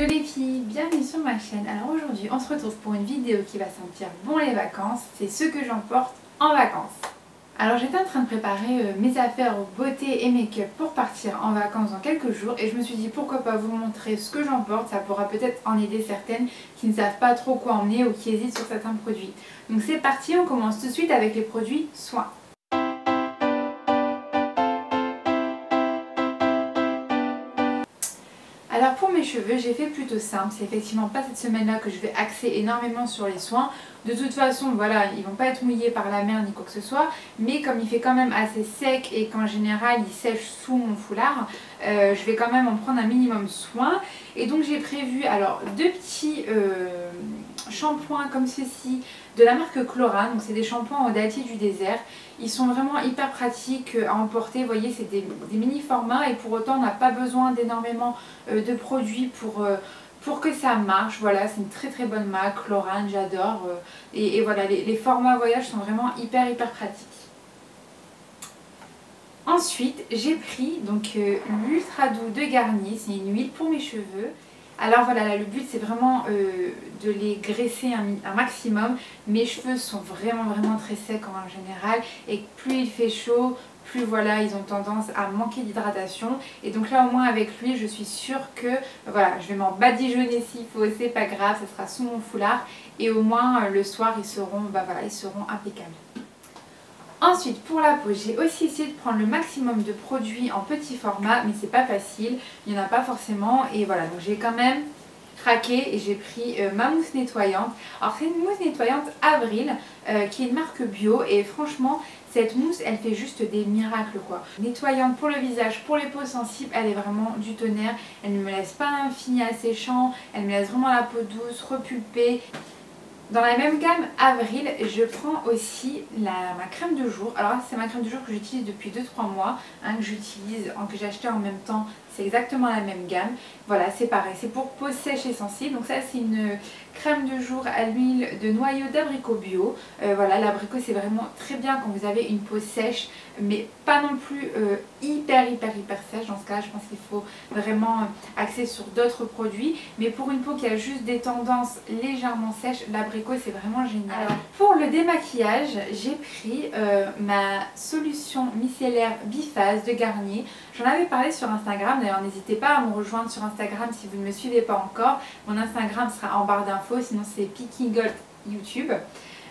Hello les filles, bienvenue sur ma chaîne. Alors aujourd'hui on se retrouve pour une vidéo qui va sentir bon les vacances, c'est ce que j'emporte en vacances. Alors j'étais en train de préparer mes affaires beauté et make-up pour partir en vacances dans quelques jours et je me suis dit pourquoi pas vous montrer ce que j'emporte, ça pourra peut-être en aider certaines qui ne savent pas trop quoi emmener ou qui hésitent sur certains produits. Donc c'est parti, on commence tout de suite avec les produits soins. Alors pour mes cheveux, j'ai fait plutôt simple, c'est effectivement pas cette semaine-là que je vais axer énormément sur les soins. De toute façon, voilà, ils vont pas être mouillés par la mer ni quoi que ce soit, mais comme il fait quand même assez sec et qu'en général il sèche sous mon foulard, je vais quand même en prendre un minimum soin. Et donc j'ai prévu alors deux petits shampoings comme ceci de la marque Chlorane, donc c'est des shampoings au datier du désert. Ils sont vraiment hyper pratiques à emporter, vous voyez c'est des mini formats et pour autant on n'a pas besoin d'énormément de produits pour que ça marche. Voilà, c'est une très bonne marque, Chlorane, j'adore. Et voilà, les formats voyage sont vraiment hyper pratiques. Ensuite, j'ai pris donc l'Ultra Doux de Garnier, c'est une huile pour mes cheveux. Alors voilà, là, le but c'est vraiment de les graisser un maximum. Mes cheveux sont vraiment très secs en général et plus il fait chaud, plus voilà, ils ont tendance à manquer d'hydratation. Et donc là au moins avec l'huile, je suis sûre que voilà, je vais m'en badigeonner s'il faut, c'est pas grave, ça sera sous mon foulard. Et au moins le soir ils seront, ils seront impeccables. Ensuite pour la peau, j'ai aussi essayé de prendre le maximum de produits en petit format, mais c'est pas facile, il n'y en a pas forcément. Et voilà, donc j'ai quand même craqué et j'ai pris ma mousse nettoyante. Alors c'est une mousse nettoyante Avril qui est une marque bio et franchement cette mousse elle fait juste des miracles quoi. Nettoyante pour le visage, pour les peaux sensibles, elle est vraiment du tonnerre. Elle ne me laisse pas un fini asséchant, elle me laisse vraiment la peau douce, repulpée. Dans la même gamme Avril, je prends aussi ma crème de jour. Alors c'est ma crème de jour que j'utilise depuis 2-3 mois, que j'utilise, que j'ai acheté en même temps. C'est exactement la même gamme. Voilà, c'est pareil, c'est pour peau sèche et sensible. Donc ça c'est une crème de jour à l'huile de noyau d'abricot bio. Voilà, l'abricot c'est vraiment très bien quand vous avez une peau sèche, mais pas non plus hyper sèche. Dans ce cas, je pense qu'il faut vraiment axer sur d'autres produits. Mais pour une peau qui a juste des tendances légèrement sèches, l'abricot c'est vraiment génial. Alors, pour le démaquillage, j'ai pris ma solution micellaire biphase de Garnier. J'en avais parlé sur Instagram, d'ailleurs n'hésitez pas à me rejoindre sur Instagram si vous ne me suivez pas encore. Mon Instagram sera en barre d'infos, sinon c'est Pikingold YouTube.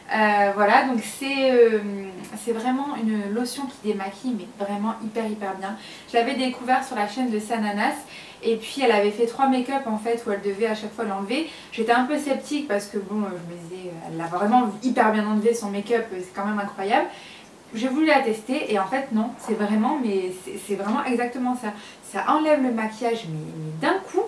Voilà, donc c'est vraiment une lotion qui démaquille, mais vraiment hyper bien. Je l'avais découvert sur la chaîne de Sananas et puis elle avait fait 3 make-up en fait où elle devait à chaque fois l'enlever. J'étais un peu sceptique parce que bon, je me disais, elle l'a vraiment hyper bien enlevé son make-up, c'est quand même incroyable. J'ai voulu la tester et en fait non, c'est vraiment exactement ça. Ça enlève le maquillage mais d'un coup.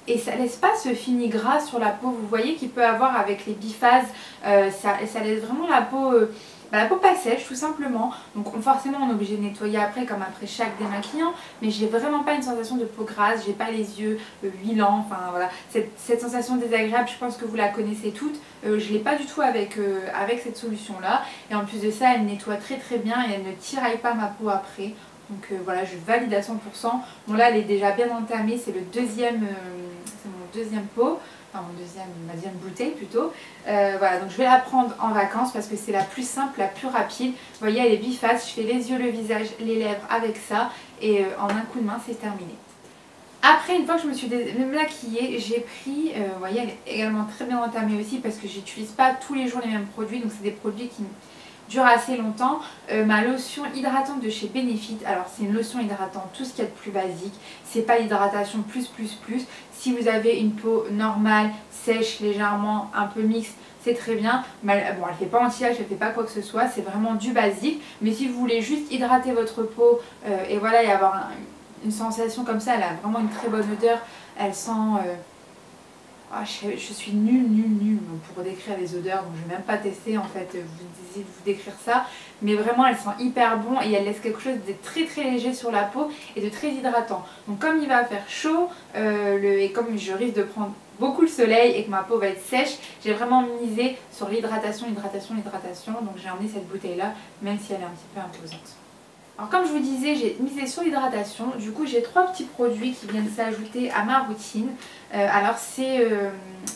Et ça laisse pas ce fini gras sur la peau, vous voyez qu'il peut avoir avec les biphases, ça laisse vraiment la peau pas sèche tout simplement. Donc forcément on est obligé de nettoyer après comme après chaque démaquillant, mais j'ai vraiment pas une sensation de peau grasse, j'ai pas les yeux huilants, enfin voilà. Cette sensation désagréable, je pense que vous la connaissez toutes, je l'ai pas du tout avec cette solution là. Et en plus de ça elle nettoie très bien et elle ne tiraille pas ma peau après. Donc voilà, je valide à 100%. Bon là elle est déjà bien entamée, c'est mon deuxième pot, enfin ma deuxième bouteille plutôt. Voilà, donc je vais la prendre en vacances parce que c'est la plus simple, la plus rapide. Vous voyez elle est biface, je fais les yeux, le visage, les lèvres avec ça et en un coup de main c'est terminé. Après, une fois que je me suis maquillée, j'ai pris, vous voyez elle est également très bien entamée aussi parce que j'utilise pas tous les jours les mêmes produits, donc c'est des produits qui dure assez longtemps. Ma lotion hydratante de chez Benefit, alors c'est une lotion hydratante, tout ce qu'il y a de plus basique, c'est pas l'hydratation plus. Si vous avez une peau normale, sèche, légèrement, un peu mixte, c'est très bien. Mais bon, elle fait pas anti-âge, elle fait pas quoi que ce soit, c'est vraiment du basique. Mais si vous voulez juste hydrater votre peau et voilà, et avoir une sensation comme ça, elle a vraiment une très bonne odeur, elle sent... je suis nulle pour décrire les odeurs, donc je vais même pas tester en fait, vous décrire ça. Mais vraiment elles sont hyper bon et elles laissent quelque chose de très léger sur la peau et de très hydratant. Donc comme il va faire chaud et comme je risque de prendre beaucoup le soleil et que ma peau va être sèche, j'ai vraiment misé sur l'hydratation. Donc j'ai emmené cette bouteille là, même si elle est un petit peu imposante. Alors comme je vous disais, j'ai misé sur l'hydratation, du coup j'ai 3 petits produits qui viennent s'ajouter à ma routine. Alors c'est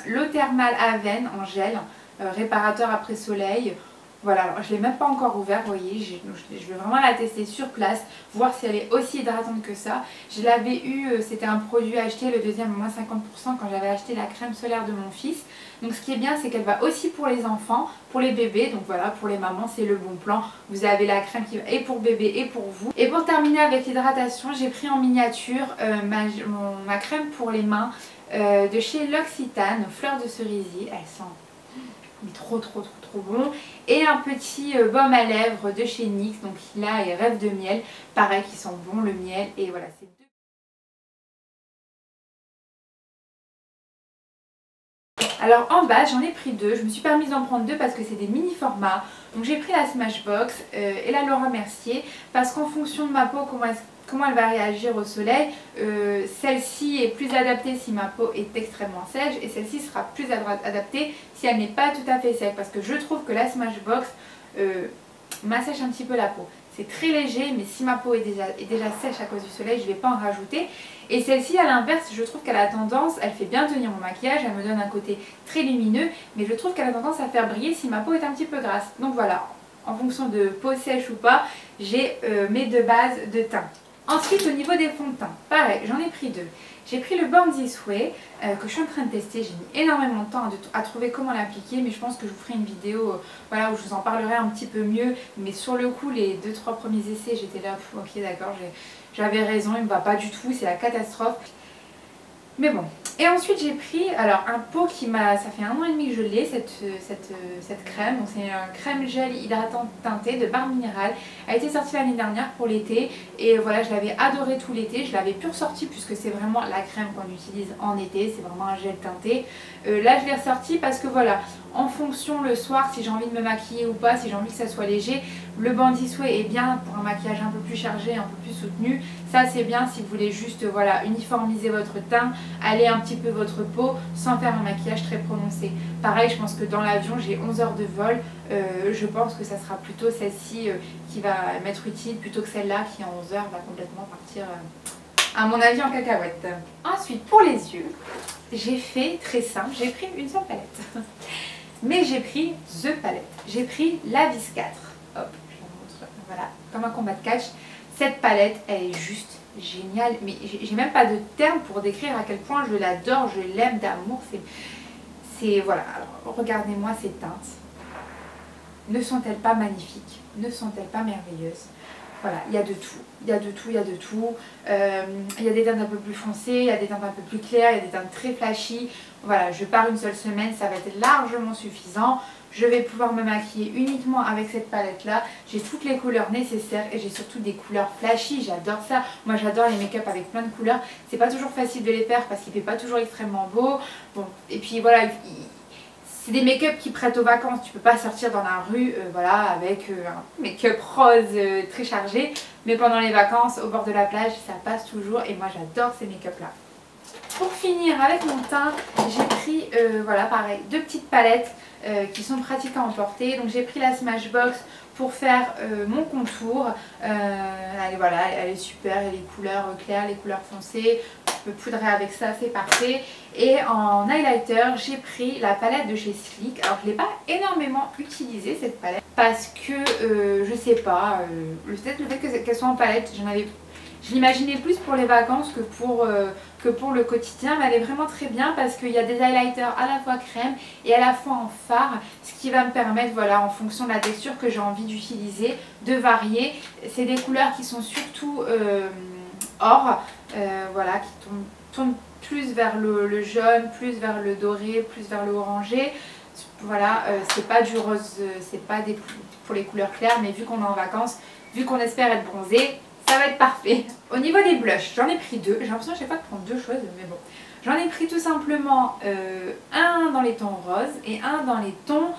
l'eau thermale Aven en gel, réparateur après soleil. Voilà, alors je ne l'ai même pas encore ouvert, vous voyez, je vais vraiment la tester sur place, voir si elle est aussi hydratante que ça. Je l'avais eu, c'était un produit acheté, le deuxième à moins 50% quand j'avais acheté la crème solaire de mon fils. Donc ce qui est bien, c'est qu'elle va aussi pour les enfants, pour les bébés, donc voilà, pour les mamans c'est le bon plan. Vous avez la crème qui va et pour bébé et pour vous. Et pour terminer avec l'hydratation, j'ai pris en miniature ma crème pour les mains de chez L'Occitane, fleurs de cerisier, elle sent trop bon, et un petit baume à lèvres de chez NYX, donc là et Rêve de miel, pareil qui sent bon le miel, et voilà c'est deux. Alors en bas j'en ai pris 2, je me suis permise d'en prendre 2 parce que c'est des mini formats, donc j'ai pris la Smashbox et la Laura Mercier parce qu'en fonction de ma peau, comment elle va réagir au soleil, celle-ci est plus adaptée si ma peau est extrêmement sèche et celle-ci sera plus adaptée si elle n'est pas tout à fait sèche, parce que je trouve que la Smashbox m'assèche un petit peu la peau. C'est très léger, mais si ma peau est déjà sèche à cause du soleil, je ne vais pas en rajouter. Et celle-ci, à l'inverse, je trouve qu'elle a tendance, elle fait bien tenir mon maquillage, elle me donne un côté très lumineux, mais je trouve qu'elle a tendance à faire briller si ma peau est un petit peu grasse. Donc voilà, en fonction de peau sèche ou pas, j'ai mes 2 bases de teint. Ensuite, au niveau des fonds de teint, pareil, j'en ai pris 2. J'ai pris le Born This Way que je suis en train de tester. J'ai mis énormément de temps à trouver comment l'appliquer, mais je pense que je vous ferai une vidéo voilà, où je vous en parlerai un petit peu mieux. Mais sur le coup, les 2-3 premiers essais, j'étais là, ok d'accord, j'avais raison, il ne me va pas du tout, c'est la catastrophe. Mais bon. Et ensuite j'ai pris alors un pot qui m'a, ça fait 1 an et demi que je l'ai, cette crème. Donc c'est une crème gel hydratante teintée de Barre Minéral. Elle a été sortie l'année dernière pour l'été et voilà, je l'avais adoré tout l'été. Je l'avais plus ressortie puisque c'est vraiment la crème qu'on utilise en été, c'est vraiment un gel teinté. Là je l'ai ressortie parce que voilà, en fonction le soir si j'ai envie de me maquiller ou pas, si j'ai envie que ça soit léger, le Born This Way est bien pour un maquillage un peu plus chargé, un peu plus soutenu. Ça c'est bien si vous voulez juste voilà, uniformiser votre teint, aller un petit peu votre peau sans faire un maquillage très prononcé. Pareil, je pense que dans l'avion j'ai 11 heures de vol, je pense que ça sera plutôt celle-ci qui va m'être utile plutôt que celle-là qui en 11 heures va complètement partir à mon avis en cacahuète. Ensuite pour les yeux, j'ai fait très simple, j'ai pris une seule palette. Mais j'ai pris The palette, j'ai pris la Vis 4. Hop, je vous montre, voilà, comme un combat de catch. Cette palette, elle est juste géniale, mais j'ai même pas de terme pour décrire à quel point je l'adore, je l'aime d'amour. C'est voilà, alors regardez-moi ces teintes. Ne sont-elles pas magnifiques? Ne sont-elles pas merveilleuses? Voilà, il y a de tout, il y a de tout, il y a de tout. Il y a des teintes un peu plus foncées, il y a des teintes un peu plus claires, il y a des teintes très flashy. Voilà, je pars une seule semaine, ça va être largement suffisant. Je vais pouvoir me maquiller uniquement avec cette palette là. J'ai toutes les couleurs nécessaires et j'ai surtout des couleurs flashy, j'adore ça. Moi j'adore les make-up avec plein de couleurs. C'est pas toujours facile de les faire parce qu'il fait pas toujours extrêmement beau. Bon, et puis voilà, c'est des make-up qui prêtent aux vacances. Tu peux pas sortir dans la rue voilà, avec un make-up rose très chargé. Mais pendant les vacances, au bord de la plage, ça passe toujours et moi j'adore ces make-up là. Pour finir avec mon teint, j'ai pris voilà pareil, 2 petites palettes qui sont pratiques à emporter. Donc j'ai pris la Smashbox pour faire mon contour. Voilà, elle est super, elle a les couleurs claires, les couleurs foncées. Je peux poudrer avec ça, c'est parfait. Et en highlighter, j'ai pris la palette de chez Sleek. Alors je ne l'ai pas énormément utilisée cette palette parce que je sais pas, peut-être le fait qu'elle soit en palette, je l'imaginais plus pour les vacances que pour le quotidien, mais elle est vraiment très bien parce qu'il y a des highlighters à la fois crème et à la fois en fard, ce qui va me permettre, voilà, en fonction de la texture que j'ai envie d'utiliser, de varier. C'est des couleurs qui sont surtout or, voilà, qui tournent plus vers le jaune, plus vers le doré, plus vers le orangé. Voilà, c'est pas du rose, c'est pas pour les couleurs claires, mais vu qu'on est en vacances, vu qu'on espère être bronzé, ça va être parfait. Au niveau des blushs, j'en ai pris 2. J'ai l'impression que je sais pas de prendre 2 choses, mais bon. J'en ai pris tout simplement un dans les tons roses et un dans les tons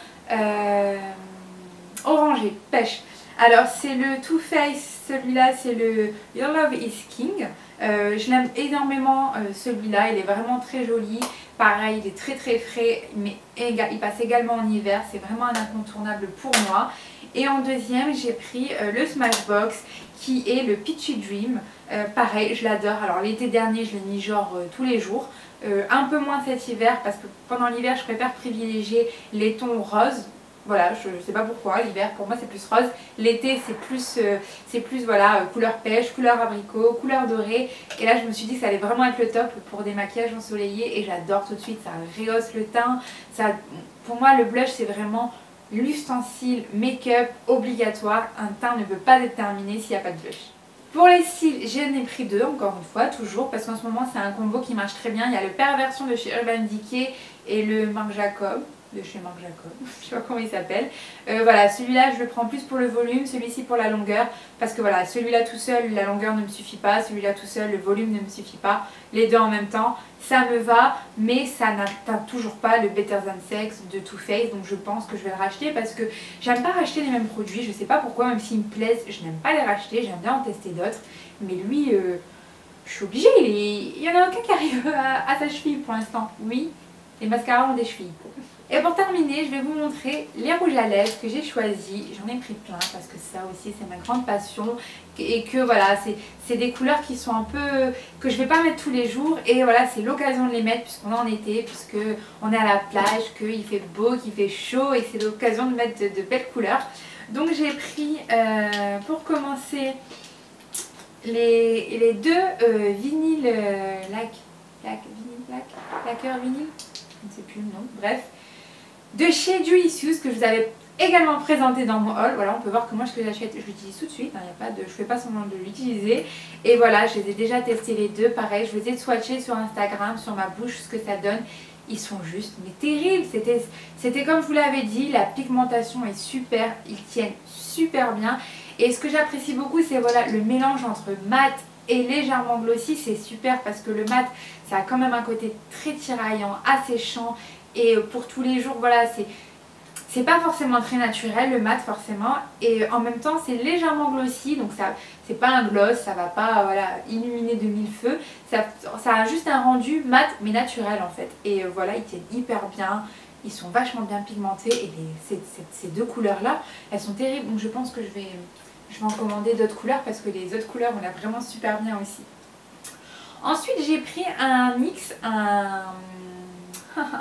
orangés, pêche. Alors c'est le Too Faced, celui-là c'est le Your Love is King. Je l'aime énormément celui-là, il est vraiment très joli. Pareil, il est très très frais, mais il passe également en hiver, c'est vraiment un incontournable pour moi. Et en deuxième j'ai pris le Smashbox qui est le Peachy Dream. Pareil, je l'adore. Alors l'été dernier je l'ai mis genre tous les jours. Un peu moins cet hiver parce que pendant l'hiver je préfère privilégier les tons roses. Voilà, je sais pas pourquoi, l'hiver pour moi c'est plus rose, l'été c'est plus voilà, couleur pêche, couleur abricot, couleur dorée. Et là je me suis dit que ça allait vraiment être le top pour des maquillages ensoleillés et j'adore tout de suite, ça rehausse le teint. Ça, pour moi le blush c'est vraiment l'ustensile make-up obligatoire, un teint ne peut pas être terminé s'il n'y a pas de blush. Pour les cils, j'en ai pris deux, encore une fois, toujours, parce qu'en ce moment c'est un combo qui marche très bien. Il y a le Perversion de chez Urban Decay et le Marc Jacob, de chez Marc Jacob, je sais pas comment il s'appelle. Voilà, celui-là je le prends plus pour le volume, celui-ci pour la longueur, parce que voilà, celui-là tout seul, la longueur ne me suffit pas, celui-là tout seul, le volume ne me suffit pas. Les deux en même temps, ça me va, mais ça n'atteint toujours pas le Better Than Sex de Too Faced, donc je pense que je vais le racheter parce que j'aime pas racheter les mêmes produits, je sais pas pourquoi, même s'ils me plaisent, je n'aime pas les racheter, j'aime bien en tester d'autres, mais lui, je suis obligée, il y en a aucun qui arrive à sa cheville pour l'instant. Oui, les mascaras ont des chevilles. Et pour terminer, je vais vous montrer les rouges à lèvres que j'ai choisis. J'en ai pris plein parce que ça aussi c'est ma grande passion. Et que voilà, c'est des couleurs qui sont un peu... que je vais pas mettre tous les jours. Et voilà, c'est l'occasion de les mettre puisqu'on est en été, puisqu'on est à la plage, qu'il fait beau, qu'il fait chaud. Et c'est l'occasion de mettre de belles couleurs. Donc j'ai pris, pour commencer, les deux vinyl lacquer vinyle, je ne sais plus le nom, bref, de chez Delicious que je vous avais également présenté dans mon haul. Voilà, on peut voir que moi ce que j'achète je l'utilise tout de suite, hein, y a pas de, je fais pas semblant de l'utiliser. Et voilà, je les ai déjà testés les deux, pareil, je les ai swatchés sur Instagram, sur ma bouche, ce que ça donne. Ils sont juste mais terribles, c'était comme je vous l'avais dit, la pigmentation est super, ils tiennent super bien. Et ce que j'apprécie beaucoup c'est voilà le mélange entre mat et légèrement glossy, c'est super parce que le mat ça a quand même un côté très tiraillant, asséchant. Et pour tous les jours, voilà, c'est pas forcément très naturel le mat forcément. Et en même temps, c'est légèrement glossy, donc ça c'est pas un gloss, ça va pas voilà, illuminer de mille feux. Ça a juste un rendu mat mais naturel en fait. Et voilà, ils tiennent hyper bien, ils sont vachement bien pigmentés. Et ces deux couleurs là, elles sont terribles. Donc je pense que je vais en commander d'autres couleurs parce que les autres couleurs ont l'air vraiment super bien aussi. Ensuite, j'ai pris un NYX, un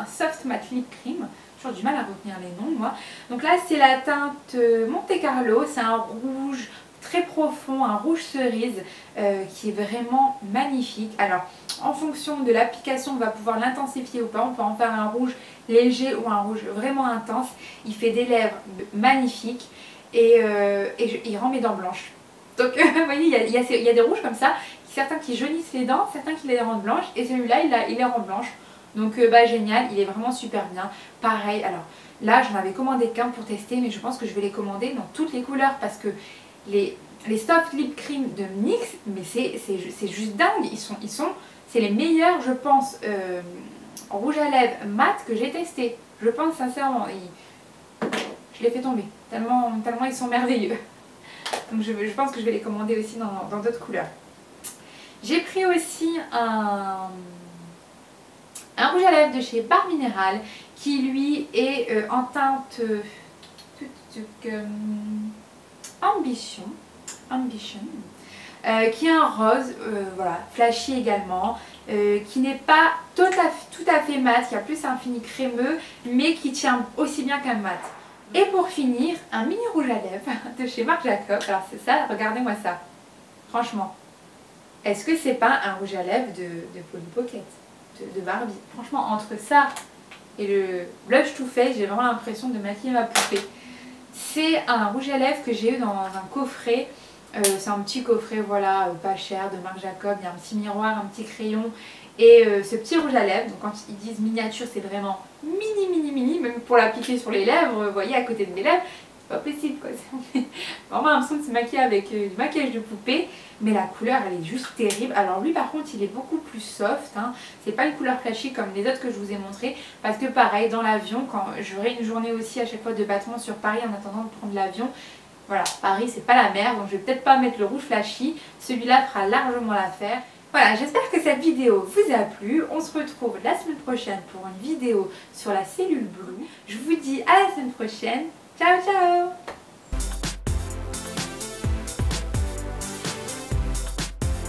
Soft Matte Lip Cream. J'ai toujours du mal à retenir les noms moi. Donc là c'est la teinte Monte Carlo, c'est un rouge très profond, un rouge cerise qui est vraiment magnifique. Alors en fonction de l'application on va pouvoir l'intensifier ou pas, on peut en faire un rouge léger ou un rouge vraiment intense. Il fait des lèvres magnifiques et il rend mes dents blanches. Donc vous voyez il y a des rouges comme ça, certains qui jaunissent les dents, certains qui les rendent blanches et celui-là il les rend blanches. Donc bah génial, il est vraiment super bien. Pareil, alors là j'en avais commandé qu'un pour tester mais je pense que je vais les commander dans toutes les couleurs parce que les Soft Lip Cream de NYX, mais c'est juste dingue, c'est les meilleurs je pense rouge à lèvres mat que j'ai testé. Je pense sincèrement, je les fais tomber, tellement ils sont merveilleux. Donc je pense que je vais les commander aussi dans d'autres couleurs. J'ai pris aussi un rouge à lèvres de chez Barre Minéral qui lui est en teinte Ambition, qui est un rose, voilà, flashy également, qui n'est pas tout à fait mat, qui a plus un fini crémeux mais qui tient aussi bien qu'un mat. Et pour finir, un mini rouge à lèvres de chez Marc Jacob. Alors c'est ça, regardez-moi ça, franchement. Est-ce que c'est pas un rouge à lèvres de Polly Pocket, de Barbie? Franchement, entre ça et le blush Too Faced, j'ai vraiment l'impression de maquiller ma poupée. C'est un rouge à lèvres que j'ai eu dans un coffret. C'est un petit coffret, voilà, pas cher, de Marc Jacob. Il y a un petit miroir, un petit crayon. Et ce petit rouge à lèvres, donc quand ils disent miniature, c'est vraiment mini, même pour l'appliquer sur les lèvres, vous voyez, à côté de mes lèvres. Pas possible quoi, c'est vraiment l'impression de se maquiller avec du maquillage de poupée, mais la couleur elle est juste terrible. Alors lui par contre il est beaucoup plus soft, hein. C'est pas une couleur flashy comme les autres que je vous ai montré, parce que pareil dans l'avion, quand j'aurai une journée aussi à chaque fois de battement sur Paris en attendant de prendre l'avion, voilà, Paris c'est pas la mer, donc je vais peut-être pas mettre le rouge flashy, celui-là fera largement l'affaire. Voilà, j'espère que cette vidéo vous a plu. On se retrouve la semaine prochaine pour une vidéo sur la cellule Blue. Je vous dis à la semaine prochaine. Ciao ciao!